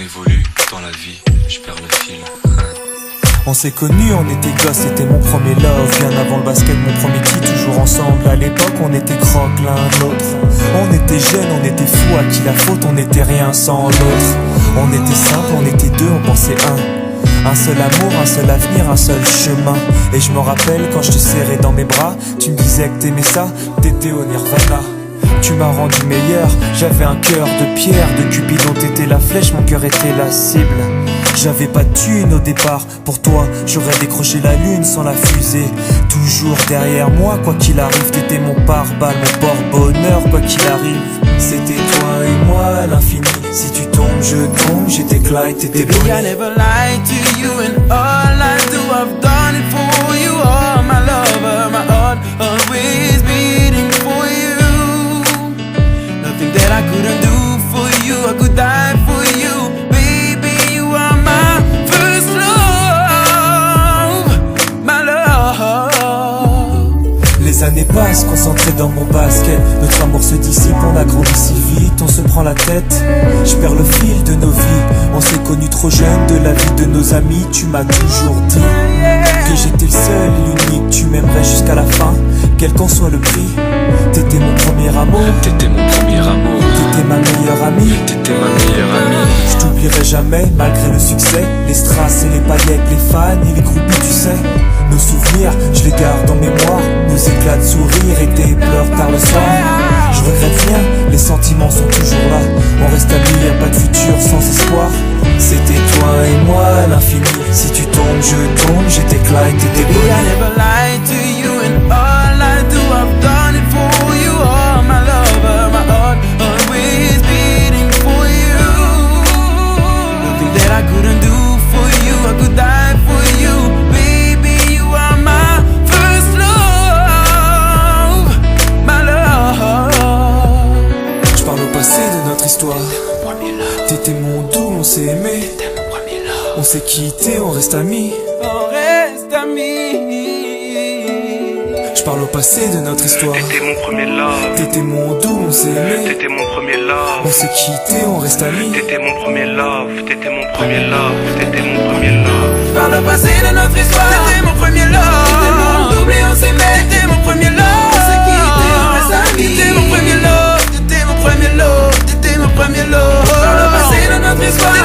évolue dans la vie, je perds le fil. On s'est connus, on était gosses, c'était mon premier love. Bien avant le basket, mon premier titre, toujours ensemble. À l'époque, on était croque l'un l'autre. On était jeunes, on était fous, à qui la faute, on n'était rien sans l'autre. On était simple, on était deux, on pensait un seul amour, un seul avenir, un seul chemin. Et je me rappelle quand je te serrais dans mes bras, tu me disais que t'aimais ça, t'étais au Nirvana. Tu m'as rendu meilleur, j'avais un cœur de pierre, de Cupidon t'étais la flèche, mon cœur était la cible. J'avais pas de thune au départ, pour toi j'aurais décroché la lune sans la fusée. Toujours derrière moi, quoi qu'il arrive, t'étais mon pare-balles, mon porte-bonheur, quoi qu'il arrive. C'était toi et moi à l'infini, si tu tombes je tombe, j'étais Clyde, t'étais Baby, I never lied to you and all I do, I've done it for you. Oh, my lover, my heart always beating for you. Nothing that I couldn't do for you, I could die for you. Baby, you are my first love, my love. Les années passent, concentrées dans mon basket. Notre amour se dissipe, on a grandi si vite, on se prend la tête. Je perds le fil de nos vies, on s'est connus trop jeunes. De la vie de nos amis, tu m'as toujours dit que j'étais le seul et l'unique. Tu m'aimerais jusqu'à la fin, quel qu'en soit le prix. T'étais mon premier amour, T'étais mon premier amour, t'étais ma meilleure amie. t'étais ma meilleure amie. Je t'oublierai jamais, malgré le succès. Les strass et les paillettes, les fans et les groupies, tu sais. Nos souvenirs, je les garde en mémoire. Nos éclats de sourire et tes pleurs tard le soir. Je regrette rien, les sentiments sont toujours là. On reste amis, y'a pas de futur sans espoir. C'était toi et moi à l'infini. Si tu tombes, je tombe, j'étais Clyde, t'étais Baby, I Bonnie. never lied to you and all I do, I've done it for you. Oh, my lover, my heart always beating for you. Nothing that I couldn't do for you, I could die for you. Baby, you are my first love, my love. Je parle au passé de notre histoire. T'étais mon doux, on s'est aimé. On s'est quitté, on reste amis. On reste amis. Je parle au passé de notre histoire. T'étais mon premier love, T'étais mon doux, on s'est aimé. t'étais mon premier love. On s'est quitté, on reste amis. T'étais mon premier love, t'étais mon premier love, t'étais mon premier love. Par le passé de notre histoire, t'étais mon premier love. T'étais mon double et on s'aimait. T'étais mon premier love. On s'est quitté, on reste amis. T'étais mon premier love. T'étais mon premier love. T'étais mon premier love. Par le passé de notre histoire,